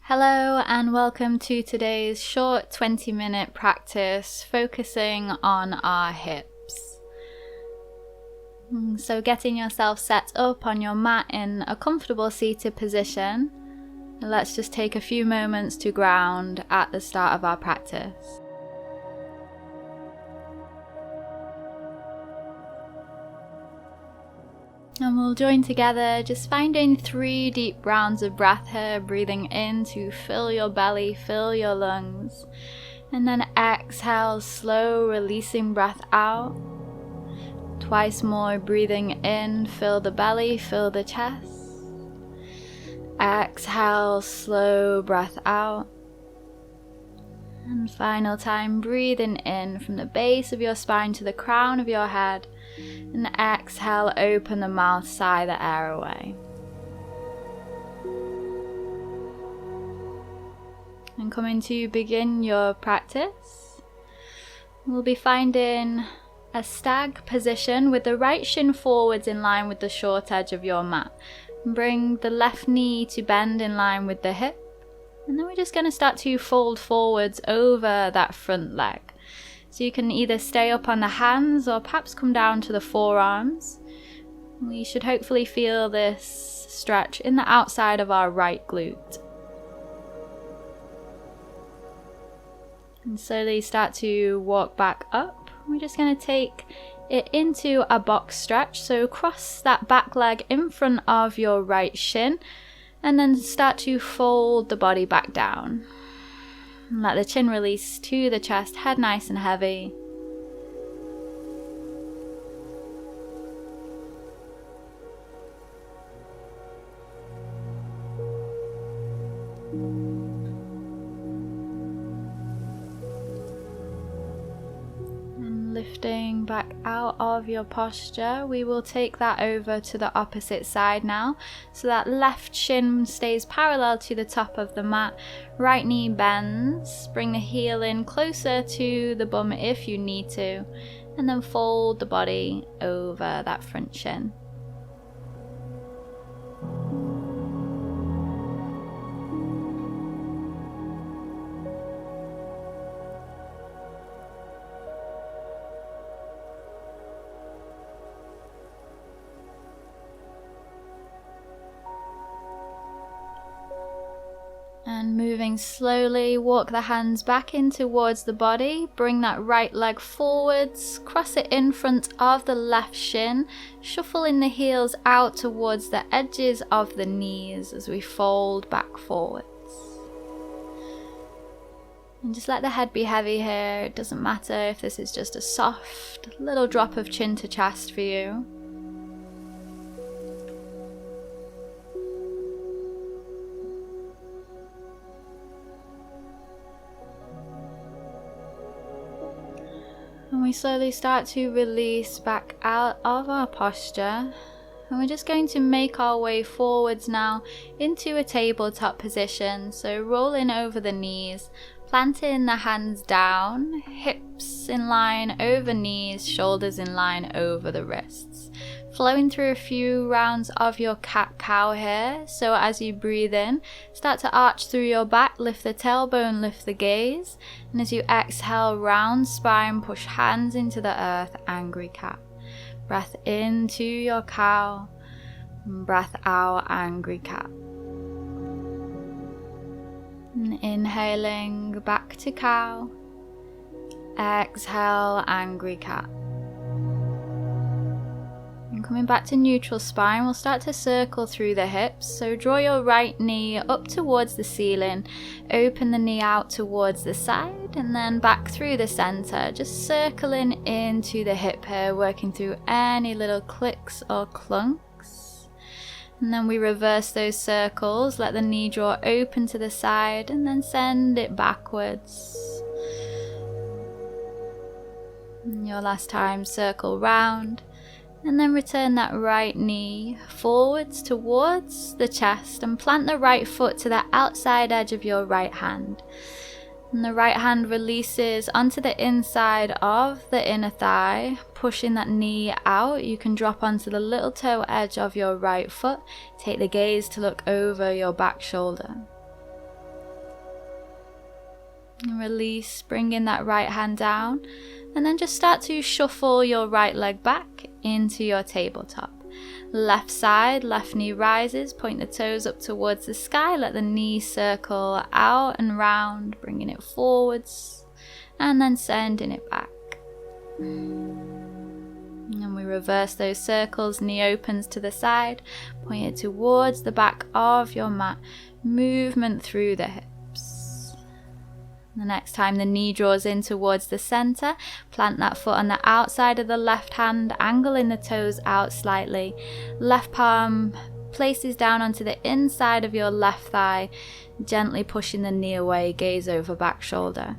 Hello and welcome to today's short 20-minute practice focusing on our hips. So getting yourself set up on your mat in a comfortable seated position. Let's just take a few moments to ground at the start of our practice. And we'll join together, just finding 3 deep rounds of breath here, breathing in to fill your belly, fill your lungs. And then exhale, slow releasing breath out. Twice more, breathing in, fill the belly, fill the chest. Exhale, slow breath out. And final time, breathing in from the base of your spine to the crown of your head. And exhale, open the mouth, sigh the air away. And coming to begin your practice, we'll be finding a stag position with the right shin forwards in line with the short edge of your mat. Bring the left knee to bend in line with the hip. And then we're just going to start to fold forwards over that front leg. So you can either stay up on the hands or perhaps come down to the forearms. We should hopefully feel this stretch in the outside of our right glute. And slowly start to walk back up. We're just going to take it into a box stretch. So cross that back leg in front of your right shin and then start to fold the body back down. Let the chin release to the chest, head nice and heavy. And lifting back out of your posture, we will take that over to the opposite side now. So that left shin stays parallel to the top of the mat. Right knee bends, bring the heel in closer to the bum if you need to, and then fold the body over that front shin. And moving slowly, walk the hands back in towards the body, bring that right leg forwards, cross it in front of the left shin, shuffling the heels out towards the edges of the knees as we fold back forwards. And just let the head be heavy here. It doesn't matter if this is just a soft little drop of chin to chest for you. And we slowly start to release back out of our posture. And we're just going to make our way forwards now into a tabletop position. So rolling over the knees, planting the hands down, hips in line over knees, shoulders in line over the wrists. Flowing through a few rounds of your cat-cow here. So as you breathe in, start to arch through your back, lift the tailbone, lift the gaze. And as you exhale, round spine, push hands into the earth, angry cat. Breath into your cow, breath out, angry cat. And inhaling back to cow, exhale, angry cat. And coming back to neutral spine, we'll start to circle through the hips. So draw your right knee up towards the ceiling, open the knee out towards the side, and then back through the center, just circling into the hip here, working through any little clicks or clunks. And then we reverse those circles, let the knee draw open to the side, and then send it backwards. And your last time, circle round. And then return that right knee forwards towards the chest and plant the right foot to the outside edge of your right hand. And the right hand releases onto the inside of the inner thigh, pushing that knee out. You can drop onto the little toe edge of your right foot. Take the gaze to look over your back shoulder. And release, bringing that right hand down. And then just start to shuffle your right leg back into your tabletop. Left side, left knee rises, point the toes up towards the sky, let the knee circle out and round, bringing it forwards, and then sending it back. And we reverse those circles, knee opens to the side, point it towards the back of your mat, movement through the hips. The next time the knee draws in towards the center, plant that foot on the outside of the left hand, angling the toes out slightly. Left palm places down onto the inside of your left thigh, gently pushing the knee away, gaze over back shoulder.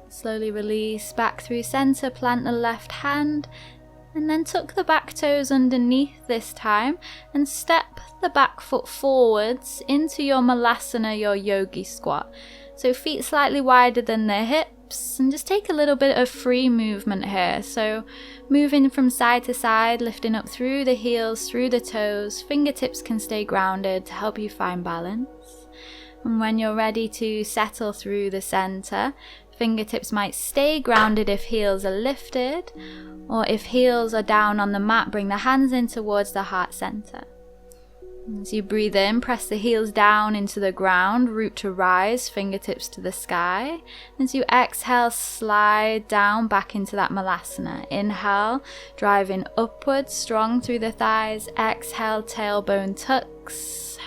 Slowly release back through center, plant the left hand, and then tuck the back toes underneath this time and step the back foot forwards into your malasana, your yogi squat. So feet slightly wider than the hips, and just take a little bit of free movement here. So moving from side to side, lifting up through the heels, through the toes. Fingertips can stay grounded to help you find balance. And when you're ready to settle through the center, fingertips might stay grounded if heels are lifted, or if heels are down on the mat, bring the hands in towards the heart center. As you breathe in, press the heels down into the ground, root to rise, fingertips to the sky. As you exhale, slide down back into that malasana. Inhale, driving upwards, strong through the thighs. Exhale, tailbone tucks.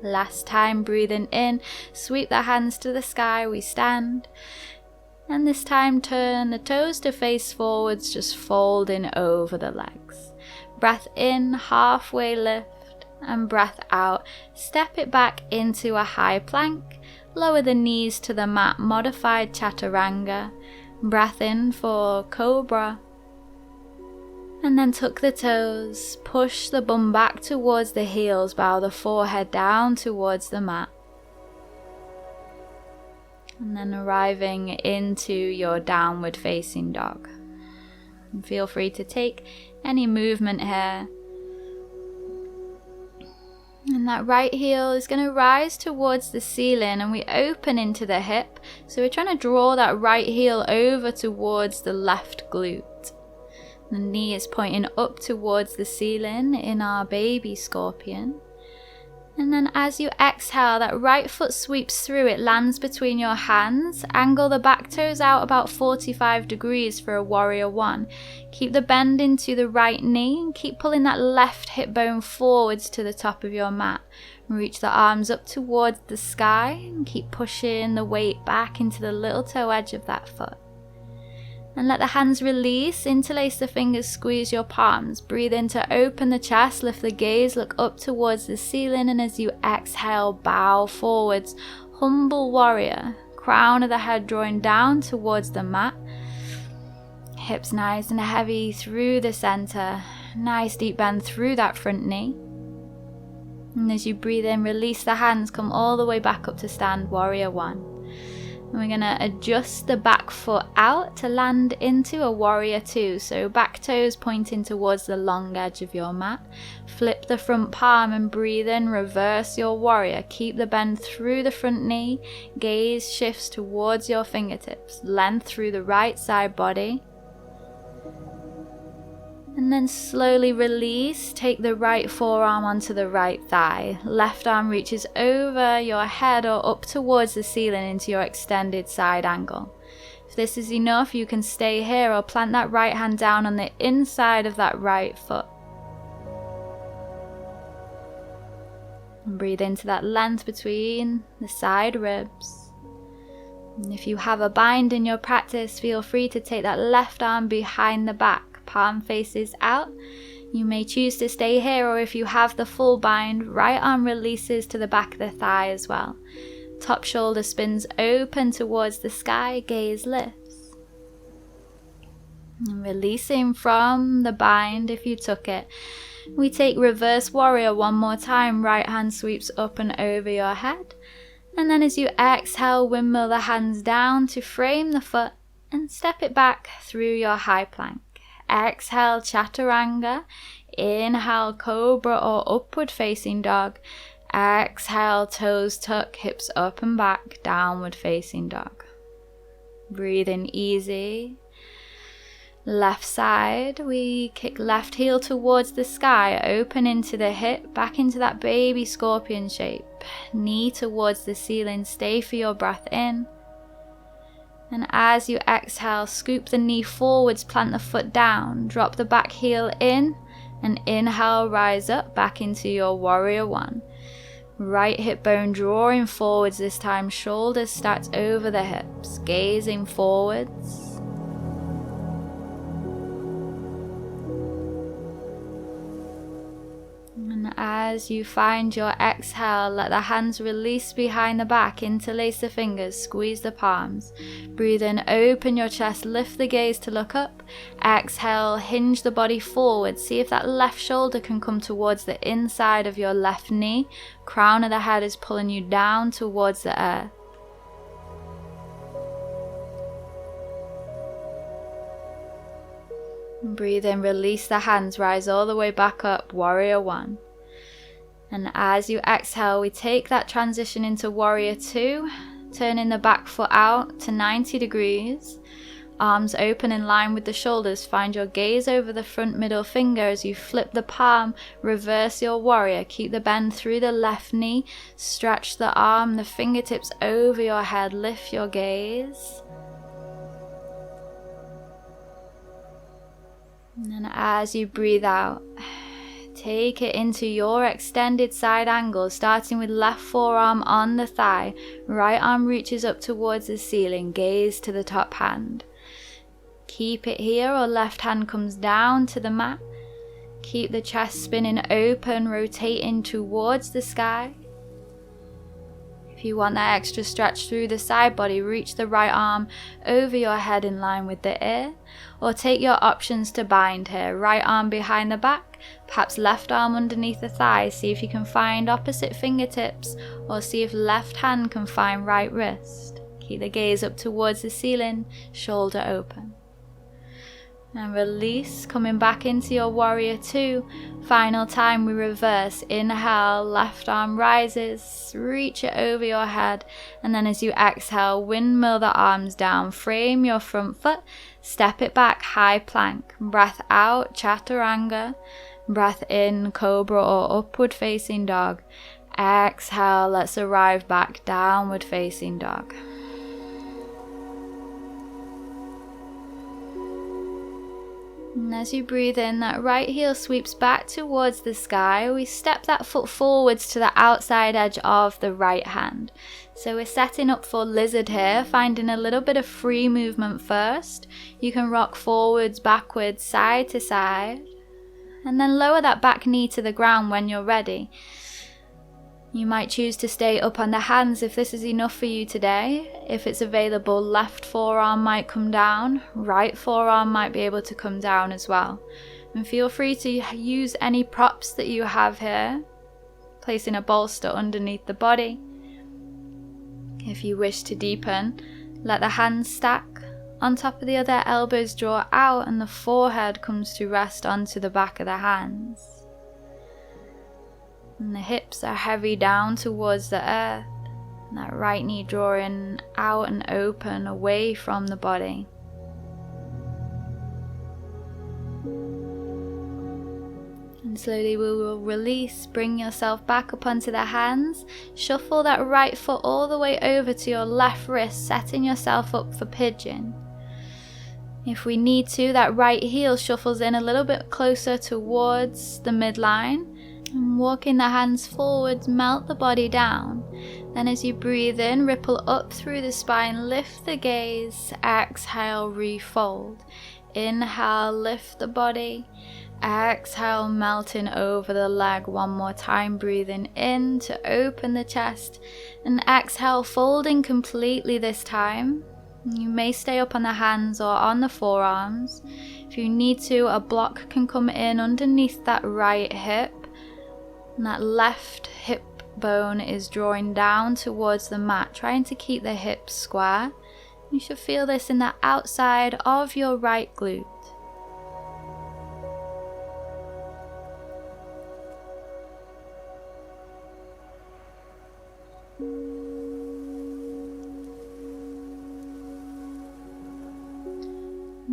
Last time, breathing in, sweep the hands to the sky, we stand. And this time turn the toes to face forwards, just folding over the legs. Breath in, halfway lift, and breath out. Step it back into a high plank. Lower the knees to the mat, modified chaturanga. Breath in for cobra. And then tuck the toes, push the bum back towards the heels, bow the forehead down towards the mat. And then arriving into your downward facing dog. And feel free to take any movement here. And that right heel is going to rise towards the ceiling, and we open into the hip. So we're trying to draw that right heel over towards the left glute. The knee is pointing up towards the ceiling in our baby scorpion. And then as you exhale, that right foot sweeps through, it lands between your hands. Angle the back toes out about 45 degrees for a warrior one. Keep the bend into the right knee and keep pulling that left hip bone forwards to the top of your mat. Reach the arms up towards the sky and keep pushing the weight back into the little toe edge of that foot. And let the hands release, interlace the fingers, squeeze your palms. Breathe in to open the chest, lift the gaze, look up towards the ceiling, and as you exhale, bow forwards. Humble warrior, crown of the head drawing down towards the mat. Hips nice and heavy through the center. Nice deep bend through that front knee. And as you breathe in, release the hands, come all the way back up to stand, warrior one. And we're going to adjust the back foot out to land into a warrior two. So back toes pointing towards the long edge of your mat. Flip the front palm and breathe in, reverse your warrior. Keep the bend through the front knee. Gaze shifts towards your fingertips. Length through the right side body. And then slowly release, take the right forearm onto the right thigh. Left arm reaches over your head or up towards the ceiling into your extended side angle. If this is enough, you can stay here or plant that right hand down on the inside of that right foot. And breathe into that length between the side ribs. And if you have a bind in your practice, feel free to take that left arm behind the back. Palm faces out. You may choose to stay here, or if you have the full bind, right arm releases to the back of the thigh as well. Top shoulder spins open towards the sky, gaze lifts. And releasing from the bind if you took it. We take reverse warrior one more time. Right hand sweeps up and over your head. And then as you exhale, windmill the hands down to frame the foot and step it back through your high plank. Exhale, chaturanga. Inhale, cobra or upward facing dog. Exhale, toes tuck, hips up and back, downward facing dog. Breathe in easy. Left side, we kick left heel towards the sky, open into the hip, back into that baby scorpion shape. Knee towards the ceiling, stay for your breath in. And as you exhale, scoop the knee forwards, plant the foot down, drop the back heel in, and inhale, rise up, back into your warrior one. Right hip bone drawing forwards this time, shoulders stacked over the hips, gazing forwards. And as you find your exhale, let the hands release behind the back, interlace the fingers, squeeze the palms. Breathe in, open your chest, lift the gaze to look up. Exhale, hinge the body forward. See if that left shoulder can come towards the inside of your left knee. Crown of the head is pulling you down towards the earth. Breathe in, release the hands, rise all the way back up, warrior one. And as you exhale, we take that transition into warrior two, turning the back foot out to 90 degrees. Arms open in line with the shoulders, find your gaze over the front middle finger as you flip the palm, reverse your warrior, keep the bend through the left knee, stretch the arm, the fingertips over your head, lift your gaze. And then as you breathe out, take it into your extended side angle, starting with left forearm on the thigh, right arm reaches up towards the ceiling, gaze to the top hand. Keep it here or left hand comes down to the mat. Keep the chest spinning open, rotating towards the sky. If you want that extra stretch through the side body, reach the right arm over your head in line with the ear, or take your options to bind here. Right arm behind the back, perhaps left arm underneath the thigh. See if you can find opposite fingertips, or see if left hand can find right wrist. Keep the gaze up towards the ceiling, shoulder open. And release, coming back into your warrior two. Final time we reverse. Inhale, left arm rises, reach it over your head. And then as you exhale, windmill the arms down, frame your front foot, step it back, high plank. Breath out, chaturanga. Breath in, cobra or upward facing dog. Exhale, let's arrive back, downward facing dog. And as you breathe in, that right heel sweeps back towards the sky. We step that foot forwards to the outside edge of the right hand. So we're setting up for lizard here, finding a little bit of free movement first. You can rock forwards, backwards, side to side. And then lower that back knee to the ground when you're ready. You might choose to stay up on the hands if this is enough for you today. If it's available, left forearm might come down, right forearm might be able to come down as well. And feel free to use any props that you have here, placing a bolster underneath the body. If you wish to deepen, let the hands stack on top of the other, elbows draw out and the forehead comes to rest onto the back of the hands. And the hips are heavy down towards the earth. And that right knee drawing out and open away from the body. And slowly we will release, bring yourself back up onto the hands. Shuffle that right foot all the way over to your left wrist, setting yourself up for pigeon. If we need to, that right heel shuffles in a little bit closer towards the midline. And walking the hands forwards, melt the body down. Then as you breathe in, ripple up through the spine, lift the gaze, exhale, refold. Inhale, lift the body. Exhale, melting over the leg one more time, breathing in to open the chest. And exhale, folding completely this time. You may stay up on the hands or on the forearms. If you need to, a block can come in underneath that right hip. And that left hip bone is drawing down towards the mat, trying to keep the hips square. You should feel this in the outside of your right glute.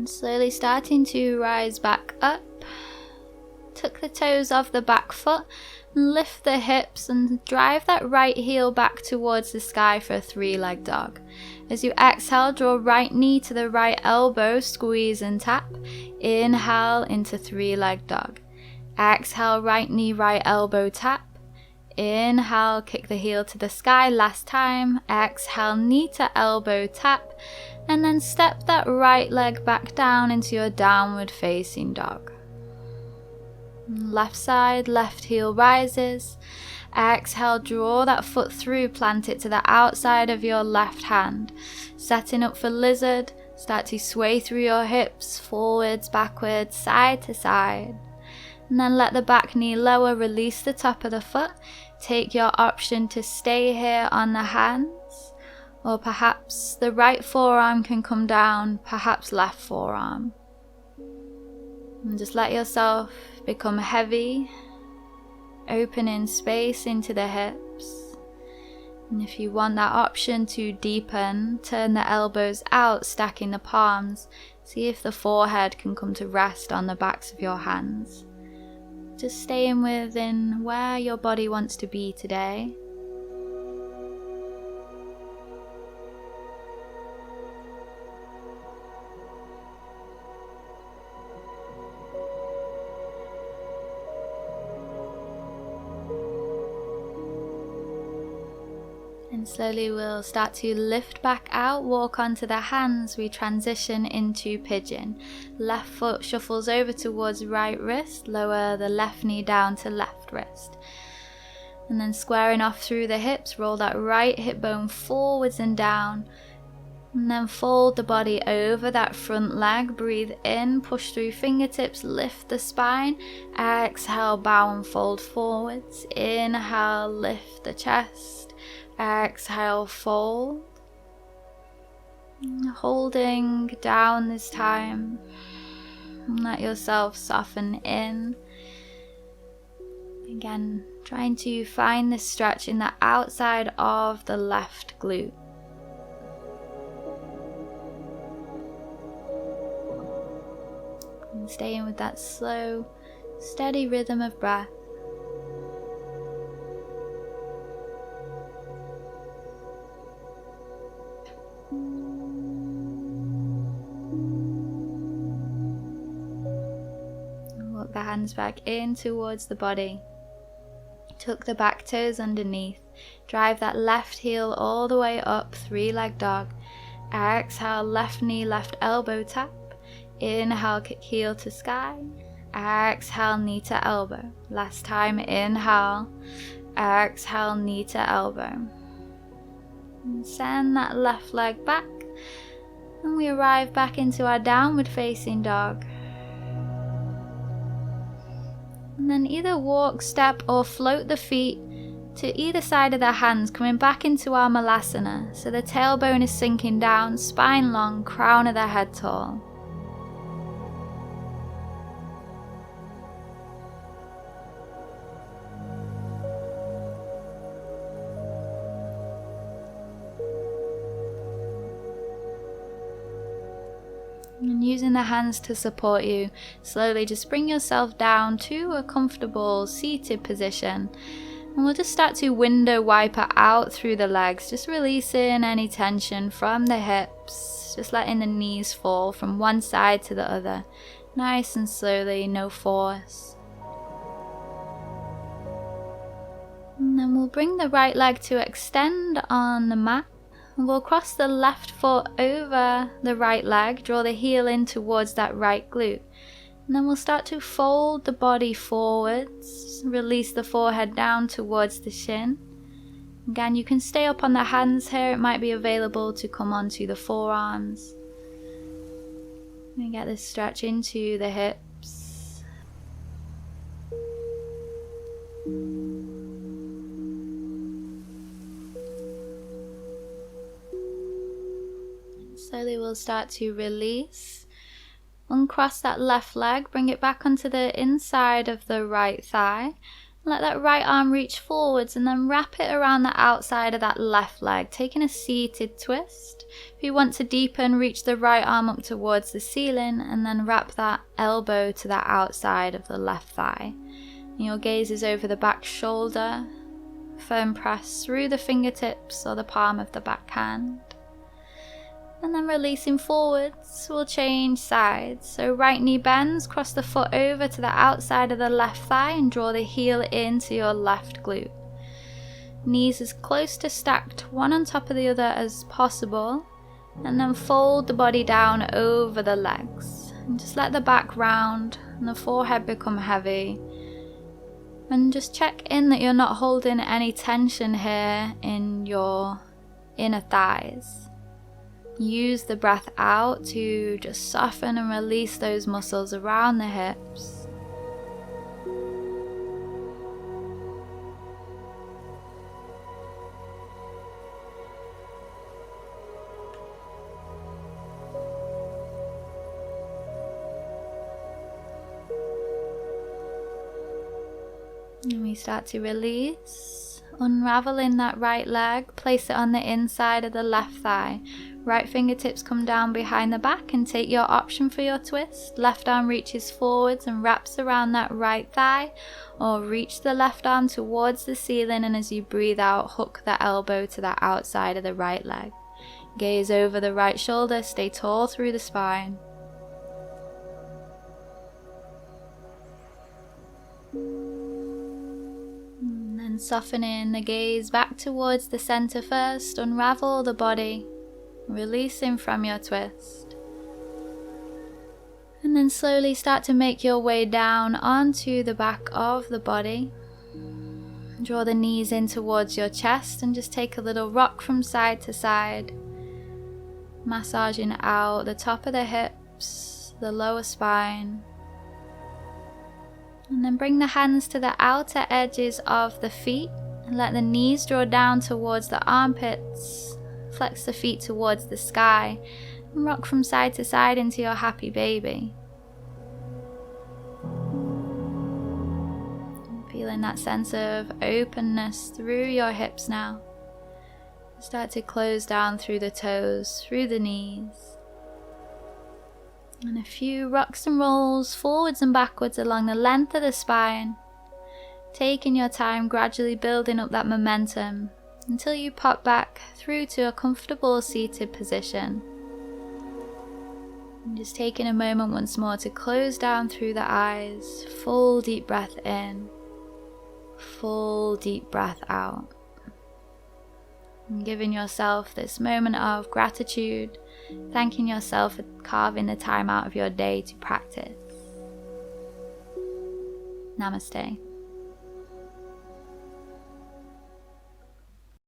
And slowly starting to rise back up. Tuck the toes off the back foot, and lift the hips and drive that right heel back towards the sky for a 3-leg dog. As you exhale, draw right knee to the right elbow, squeeze and tap. Inhale into 3-leg dog. Exhale, right knee, right elbow, tap. Inhale, kick the heel to the sky, last time. Exhale, knee to elbow, tap. And then step that right leg back down into your downward facing dog. Left side, left heel rises. Exhale, draw that foot through, plant it to the outside of your left hand. Setting up for lizard, start to sway through your hips, forwards, backwards, side to side. And then let the back knee lower, release the top of the foot. Take your option to stay here on the hands, or perhaps the right forearm can come down, perhaps left forearm. And just let yourself become heavy, opening space into the hips. And if you want that option to deepen, turn the elbows out, stacking the palms. See if the forehead can come to rest on the backs of your hands. Just staying within where your body wants to be today. And slowly we'll start to lift back out, walk onto the hands, we transition into pigeon. Left foot shuffles over towards right wrist, lower the left knee down to left wrist. And then squaring off through the hips, roll that right hip bone forwards and down. And then fold the body over that front leg, breathe in, push through fingertips, lift the spine. Exhale, bow and fold forwards. Inhale, lift the chest. Exhale, fold. Holding down this time. Let yourself soften in. Again, trying to find this stretch in the outside of the left glute. And staying with that slow, steady rhythm of breath. Walk the hands back in towards the body. Tuck the back toes underneath. Drive that left heel all the way up, 3-leg dog. Exhale, left knee, left elbow tap. Inhale, kick heel to sky. Exhale, knee to elbow. Last time, inhale. Exhale, knee to elbow. And send that left leg back. And we arrive back into our downward facing dog. And then either walk, step or float the feet to either side of the hands, coming back into our malasana. So the tailbone is sinking down, spine long, crown of the head tall. And using the hands to support you, slowly just bring yourself down to a comfortable seated position. And we'll just start to window wiper out through the legs, just releasing any tension from the hips, just letting the knees fall from one side to the other, nice and slowly, no force. And then we'll bring the right leg to extend on the mat. We'll cross the left foot over the right leg, draw the heel in towards that right glute. And then we'll start to fold the body forwards, release the forehead down towards the shin. Again, you can stay up on the hands here, it might be available to come onto the forearms. And get this stretch into the hips. Slowly we'll start to release. Uncross that left leg, bring it back onto the inside of the right thigh. Let that right arm reach forwards and then wrap it around the outside of that left leg, taking a seated twist. If you want to deepen, reach the right arm up towards the ceiling and then wrap that elbow to the outside of the left thigh. And your gaze is over the back shoulder, firm press through the fingertips or the palm of the back hand. And then releasing forwards, we'll change sides. So right knee bends, cross the foot over to the outside of the left thigh and draw the heel into your left glute. Knees as close to stacked one on top of the other as possible. And then fold the body down over the legs. And just let the back round and the forehead become heavy. And just check in that you're not holding any tension here in your inner thighs. Use the breath out to just soften and release those muscles around the hips. And we start to release, unraveling that right leg, place it on the inside of the left thigh. Right fingertips come down behind the back and take your option for your twist. Left arm reaches forwards and wraps around that right thigh, or reach the left arm towards the ceiling, and as you breathe out, hook the elbow to the outside of the right leg. Gaze over the right shoulder, stay tall through the spine. And then softening the gaze back towards the center first, unravel the body. Releasing from your twist. And then slowly start to make your way down onto the back of the body. Draw the knees in towards your chest and just take a little rock from side to side. Massaging out the top of the hips, the lower spine. And then bring the hands to the outer edges of the feet and let the knees draw down towards the armpits. Flex the feet towards the sky and rock from side to side into your happy baby. Feeling that sense of openness through your hips now. Start to close down through the toes, through the knees. And a few rocks and rolls forwards and backwards along the length of the spine. Taking your time, gradually building up that momentum until you pop back through to a comfortable seated position. And just taking a moment once more to close down through the eyes, full deep breath in, full deep breath out. And giving yourself this moment of gratitude, thanking yourself for carving the time out of your day to practice. Namaste.